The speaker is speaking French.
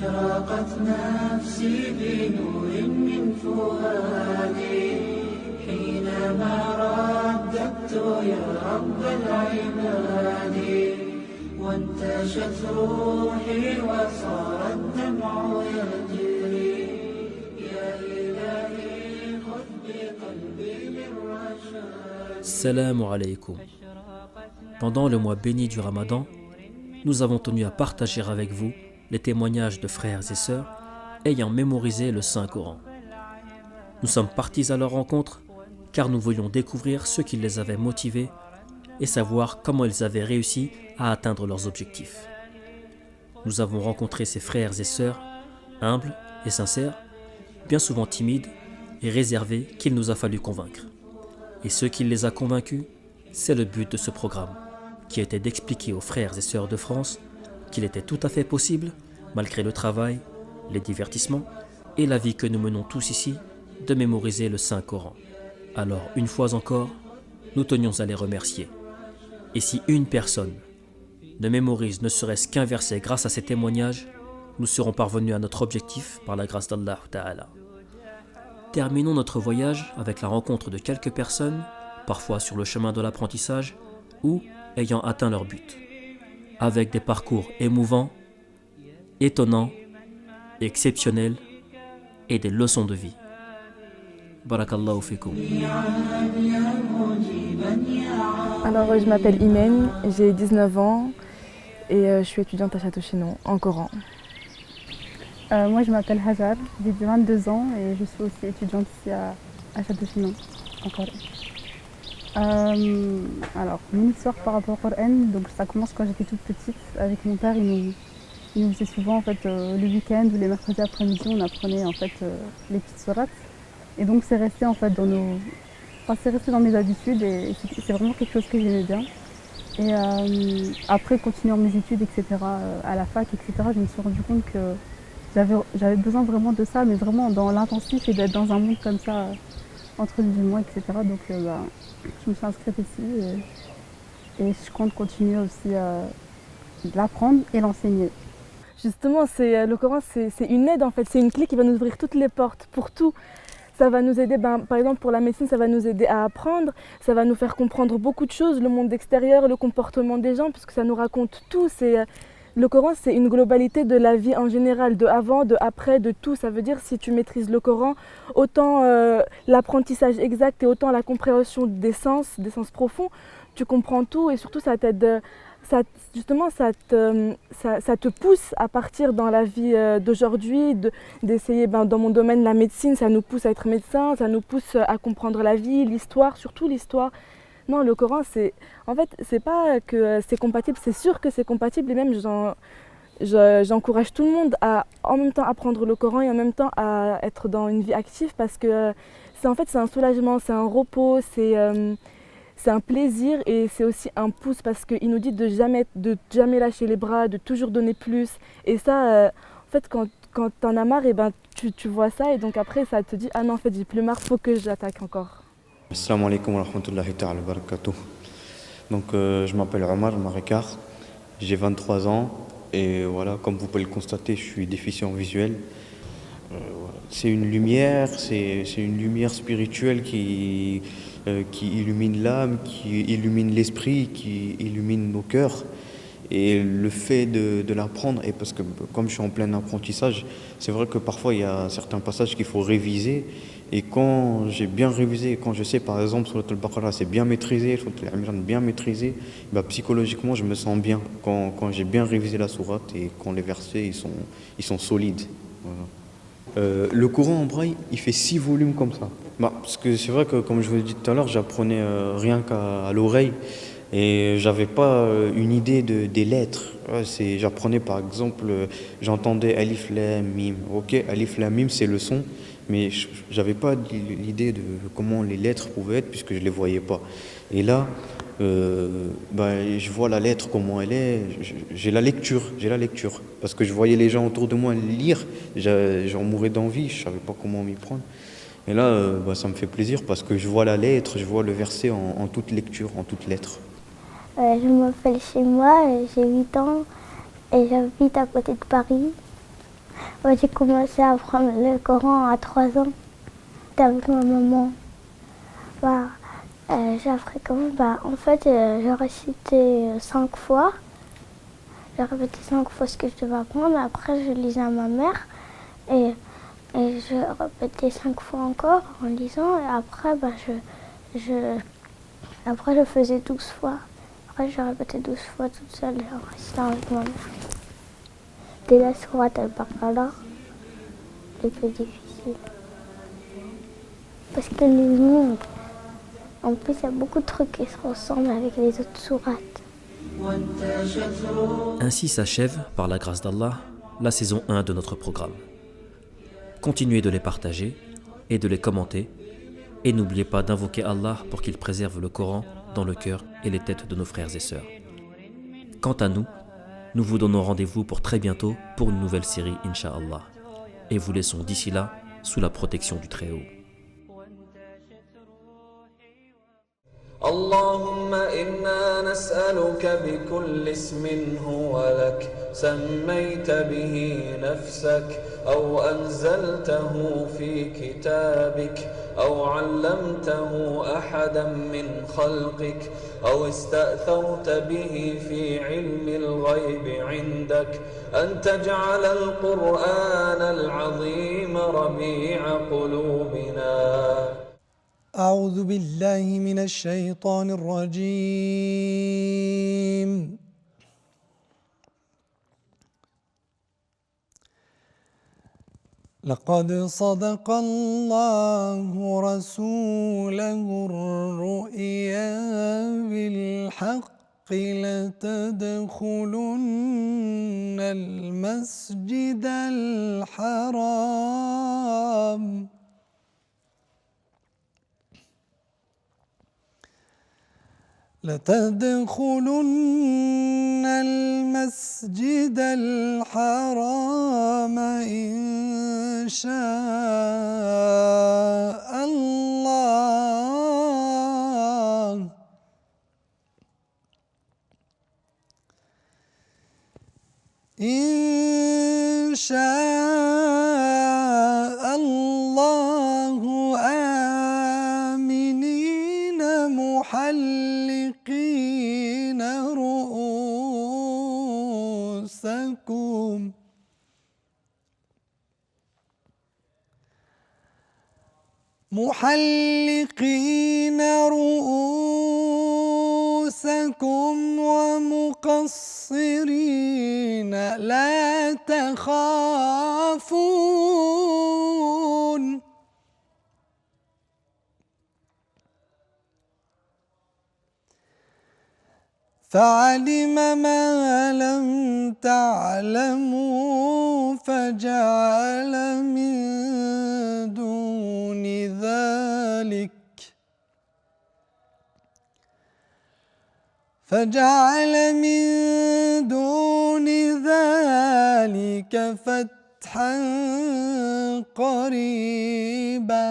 أشرقت نفسي بنور من فؤادي حينما رددت يا رب العباد وانتشت روحي وصار الدمع يجري يا إلهي خذ بقلبي للرشاد. Salam alaykoum. Pendant le mois béni du Ramadan, nous avons tenu à partager avec vous les témoignages de frères et sœurs ayant mémorisé le Saint-Coran. Nous sommes partis à leur rencontre car nous voulions découvrir ce qui les avait motivés et savoir comment ils avaient réussi à atteindre leurs objectifs. Nous avons rencontré ces frères et sœurs humbles et sincères, bien souvent timides et réservés qu'il nous a fallu convaincre. Et ce qui les a convaincus, c'est le but de ce programme, qui était d'expliquer aux frères et sœurs de France qu'il était tout à fait possible, malgré le travail, les divertissements et la vie que nous menons tous ici, de mémoriser le Saint-Coran. Alors, une fois encore, nous tenions à les remercier. Et si une personne ne mémorise ne serait-ce qu'un verset grâce à ces témoignages, nous serons parvenus à notre objectif par la grâce d'Allah Ta'ala. Terminons notre voyage avec la rencontre de quelques personnes, parfois sur le chemin de l'apprentissage ou ayant atteint leur but, avec des parcours émouvants, étonnants, exceptionnels et des leçons de vie. Barakallahu fikum. Alors, je m'appelle Imen, j'ai 19 ans et je suis étudiante à Château-Chinon, en Coran. Moi, je m'appelle Hajar, j'ai 22 ans et je suis aussi étudiante ici à Château-Chinon, en Coran. Alors, mon histoire par rapport au Coran, donc ça commence quand j'étais toute petite. Avec mon père, il nous faisait souvent en fait, le week-end ou les mercredis après-midi, on apprenait en fait, les petites sourates. Et donc c'est resté en fait c'est resté dans mes habitudes et c'est vraiment quelque chose que j'aimais bien. Et après, continuant mes études, etc., à la fac, etc., je me suis rendu compte que j'avais besoin vraiment de ça, mais vraiment dans l'intensif et d'être dans un monde comme ça, entre musulmans, etc. Donc je me suis inscrite ici et je compte continuer aussi de l'apprendre et l'enseigner. Justement, le Coran, c'est une aide en fait, c'est une clé qui va nous ouvrir toutes les portes pour tout. Ça va nous aider, par exemple pour la médecine, ça va nous aider à apprendre, ça va nous faire comprendre beaucoup de choses, le monde extérieur, le comportement des gens, puisque ça nous raconte tout. Le Coran, c'est une globalité de la vie en général, de avant, de après, de tout. Ça veut dire si tu maîtrises le Coran, autant l'apprentissage exact et autant la compréhension des sens profonds, tu comprends tout et surtout ça t'aide. Ça te pousse à partir dans la vie d'aujourd'hui, d'essayer, dans mon domaine, la médecine, ça nous pousse à être médecin, ça nous pousse à comprendre la vie, l'histoire, surtout l'histoire. Non, le Coran, c'est pas que c'est compatible, c'est sûr que c'est compatible et même j'encourage tout le monde à en même temps apprendre le Coran et en même temps à être dans une vie active parce que c'est un soulagement, c'est un repos, c'est un plaisir et c'est aussi un pouce parce qu'il nous dit de jamais lâcher les bras, de toujours donner plus. Et ça, en fait, quand t'en as marre, tu vois ça et donc après ça te dit ah non en fait j'ai plus marre, faut que j'attaque encore. Assalamu alaikum wa rahmatullahi ta'ala wa barakatuh. Donc je m'appelle Omar Marikar, j'ai 23 ans et voilà, comme vous pouvez le constater, je suis déficient visuel. C'est une lumière spirituelle qui illumine l'âme, qui illumine l'esprit, qui illumine nos cœurs. Et le fait de l'apprendre, et parce que comme je suis en plein apprentissage, c'est vrai que parfois il y a certains passages qu'il faut réviser. Et quand j'ai bien révisé, quand je sais par exemple Surat al-Baqarah c'est bien maîtrisé, Surat al-Imran bien maîtrisé, psychologiquement je me sens bien quand j'ai bien révisé la sourate et quand les versets ils sont solides. Voilà. Le Coran en braille, il fait 6 volumes comme ça. Parce que c'est vrai que, comme je vous l'ai dit tout à l'heure, j'apprenais rien qu'à l'oreille et j'avais pas une idée des lettres. J'apprenais par exemple, j'entendais Alif Lam Mim. Ok, Alif Lam Mim c'est le son, mais j'avais pas l'idée de comment les lettres pouvaient être puisque je les voyais pas. Et là, je vois la lettre comment elle est, j'ai la lecture, parce que je voyais les gens autour de moi lire, j'en mourais d'envie, je savais pas comment m'y prendre. Et là, ça me fait plaisir parce que je vois la lettre, je vois le verset en toute lecture, en toute lettre. Je m'appelle Chez moi, j'ai 8 ans et j'habite à côté de Paris. Ouais, j'ai commencé à apprendre le Coran à 3 ans. C'était avec ma maman. Bah, j'ai appris comment en fait, j'ai récité 5 fois. J'ai répété 5 fois ce que je devais apprendre. Après, je lisais à ma mère. Et je répétais 5 fois encore en lisant. Et après, après, je faisais 12 fois. Après, je répétais 12 fois toute seule en récitant avec ma mère. Dès la sourate al-Baqarah, le plus difficile. Parce que les langues, en plus, il y a beaucoup de trucs qui se ressemblent avec les autres sourates. Ainsi s'achève, par la grâce d'Allah, la saison 1 de notre programme. Continuez de les partager et de les commenter, et n'oubliez pas d'invoquer Allah pour qu'il préserve le Coran dans le cœur et les têtes de nos frères et sœurs. Quant à nous, nous vous donnons rendez-vous pour très bientôt pour une nouvelle série, Inch'Allah, et vous laissons d'ici là sous la protection du Très-Haut. اللهم إنا نسألك بكل اسم هو لك سميت به نفسك أو أنزلته في كتابك أو علمته أحدا من خلقك أو استأثرت به في علم الغيب عندك أن تجعل القرآن العظيم ربيع قلوبنا. أعوذ بالله من الشيطان الرجيم. لقد صدق الله رسوله الرؤيا بالحق لتدخلن المسجد الحرام لتدخلن المسجد الحرام إن شاء الله إن شاء الله آمنين محلقين رؤوسكم ومقصرين لا تخافون فعلم ما لم تعلموا فجعل من دون ذلك فتحا قريبا